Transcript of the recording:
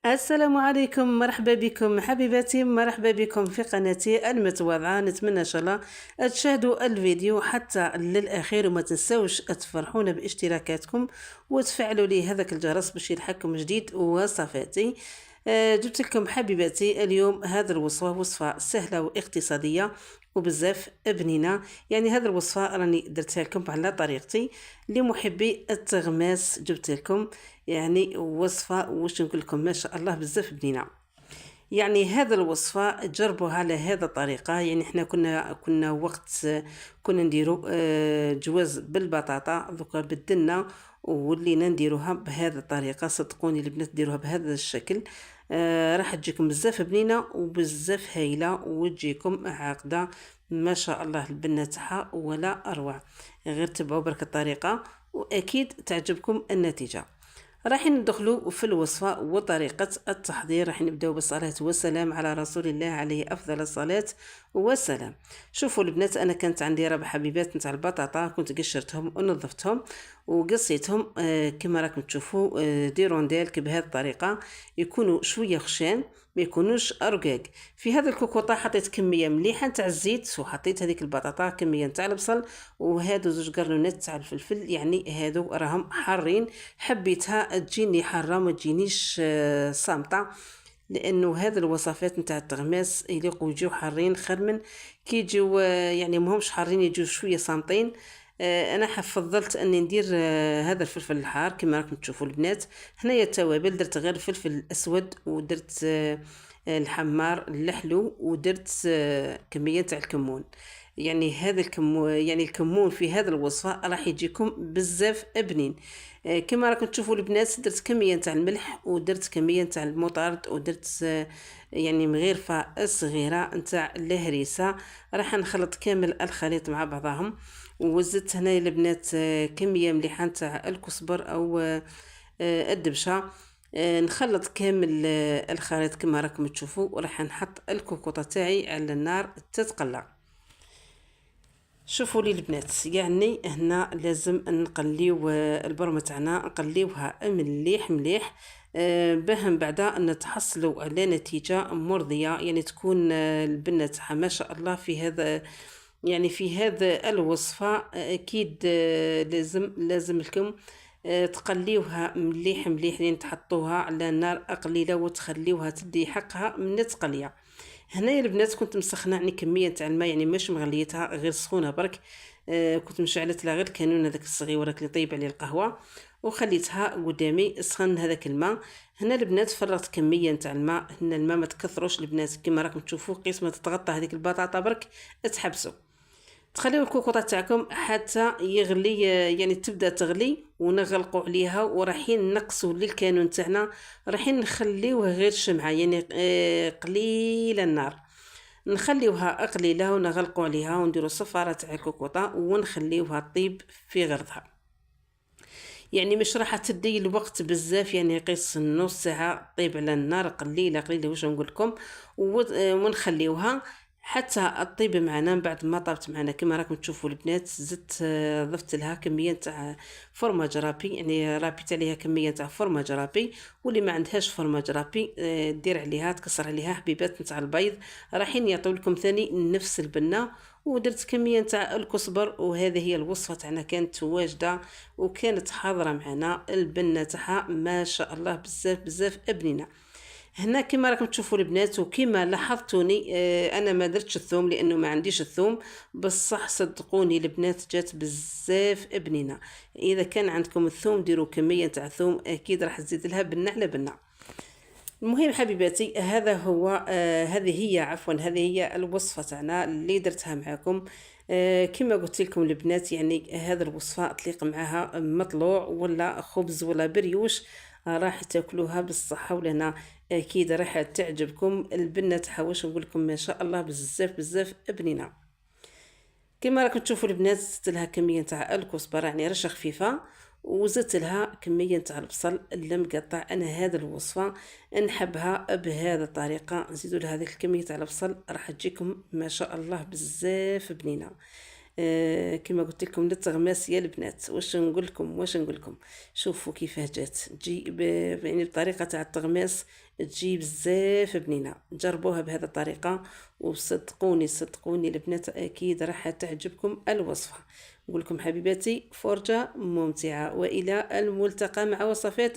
السلام عليكم، مرحبا بكم حبيباتي، مرحبا بكم في قناتي المتواضعة. نتمنى ان شاء الله تشاهدوا الفيديو حتى للاخير، وما تنسوش تفرحونا باشتراكاتكم وتفعلوا لي هذاك الجرس باش يلحقكم جديد وصفاتي. جبت لكم حبيباتي اليوم هذا الوصفة، وصفة سهلة واقتصادية وبزاف بنينة. يعني هذه الوصفة راني درتها لكم على طريقتي. لمحبي التغماس جبت لكم يعني وصفة واش نقول لكم ما شاء الله بزاف بنينة. يعني هذا الوصفة جربوها على هذا الطريقة. يعني احنا كنا وقت كنا نديرو جواز بالبطاطا، دوكا بدلنا ولينا نديروها بهذا الطريقة. صدقوني البنات ديروها بهذا الشكل، راح تجيكم بزاف بنينة وبزاف هايلة وتجيكم عاقدة ما شاء الله البنة تاعها ولا اروع. غير تبعوا برك الطريقة واكيد تعجبكم النتيجة. راح ندخلوا في الوصفة وطريقة التحضير. راح نبداو بالصلاة والسلام على رسول الله عليه أفضل الصلاة والسلام. شوفوا البنات، أنا كانت عندي ربع حبيبات نتاع البطاطا، كنت قشرتهم ونظفتهم وقصيتهم كما راكم تشوفوا دي رونديل بهذه الطريقة، يكونوا شوية خشان ما يكونوش رقاق. في هذا الكوكوطة حطيت كمية مليحة نتاع الزيت، وحطيت هذيك البطاطا كمية نتاع البصل، وهادو زوج قرنونات تاع الفلفل، يعني هادو راهم حارين. حبيتها تجيني حاره ما تجينيش صامته، لانه هذه الوصفات نتاع التغماس يليقوا يجيو حارين خير من كي يجيو يعني ماهمش حارين يجيو شويه صامتين. انا فضلت اني ندير هذا الفلفل الحار كما راكم تشوفوا البنات. هنايا التوابل درت غير الفلفل الاسود، ودرت الحمار اللحلو، ودرت كميه تاع الكمون. يعني هذا الكمون في هذا الوصفه راح يجيكم بزاف بنين. كما راكم تشوفوا البنات درت كميه تاع الملح، ودرت كميه تاع المطارد، ودرت يعني مغيرفه صغيره نتاع الهريسه. راح نخلط كامل الخليط مع بعضهم، وزدت هنا البنات كميه مليحه تاع الكزبر او الدبشه. نخلط كامل الخليط كما راكم تشوفوا، وراح نحط الكوكوطه تاعي على النار تتقلى. شوفوا لي البنات، يعني هنا لازم نقليو البرمه تاعنا، نقليوها مليح مليح باه من بعد نتحصلوا على نتيجه مرضيه. يعني تكون البنه تاعها ما شاء الله. في هذا يعني في هذا الوصفه اكيد لازم لكم تقليوها مليح مليح، يعني تحطوها على نار قليله وتخليوها تدي حقها من التقليه. هنايا البنات كنت مسخنه يعني كميه تاع الماء، يعني مش مغليتها غير سخونه برك. كنت مشعلت لها غير الكانون هذاك الصغير اللي يطيب عليه القهوه، وخليتها قدامي سخن هذاك الماء. هنا البنات فرغت كميه تاع الماء. هنا الماء ما تكثروش البنات كما راكم تشوفوا، قيس ما تتغطى هذيك البطاطا برك تحبسوا. تخليو الكوكوطه تاعكم حتى يغلي، يعني تبدا تغلي ونغلقوا عليها، ورايحين نقصوا للكانون تاعنا. رايحين نخليوه غير شمعه، يعني قليل النار، نخليوها قليله ونغلقوا عليها ونديروا صفاره تاع الكوكوطه ونخليوها طيب في غرضها. يعني مش راح تدي الوقت بزاف، يعني قيس نص ساعه طيب على النار قليله قليله واش نقول لكم، ونخليوها حتى الطيب معنا. من بعد ما طابت معنا كما راكم تشوفوا البنات، زدت ضفت لها كميه تاع فرماج رابي، يعني رابيت عليها كميه تاع فرماج رابي. واللي ما عندهاش فرماج رابي دير عليها تكسر عليها حبيبات نتاع البيض، رايحين يعطيو لكم ثاني نفس البنه. ودرت كميه تاع الكزبر، وهذه هي الوصفه تاعنا كانت واجده وكانت حاضره معنا البنه تاعها ما شاء الله بزاف بزاف بنينه. هنا كما راكم تشوفوا البنات وكما لاحظتوني انا ما درتش الثوم لانه ما عنديش الثوم، بصح صدقوني البنات جات بزاف بنينه. اذا كان عندكم الثوم ديروا كميه تاع ثوم، اكيد راح تزيد لها بنه على بنه. المهم حبيباتي هذا هو هذه هي الوصفه تاعنا اللي درتها معكم. كما قلت لكم البنات، يعني هذا الوصفه تليق معها مطلوع ولا خبز ولا بريوش، راح تاكلوها بالصحه والهنا. اكيد راح تعجبكم البنه تاعها واش نقول لكم ما شاء الله بزاف بزاف بنينه. كما راكم تشوفوا البنات زدت لها كميه تاع الكزبره يعني رشه خفيفه، وزدت لها كميه تاع البصل المقطع. انا هذه الوصفه نحبها بهذه الطريقه، نزيدوا لها هذيك الكميه تاع البصل راح تجيكم ما شاء الله بزاف بنينه. كما قلت لكم للتغماس يا البنات. واش نقول لكم شوفوا كيفاه جات تجي يعني بطريقه تاع التغماس، تجي بزاف بنينه. جربوها بهذه الطريقه صدقوني البنات اكيد راح تعجبكم الوصفه. نقول لكم حبيباتي فرجه ممتعه، والى الملتقى مع وصفات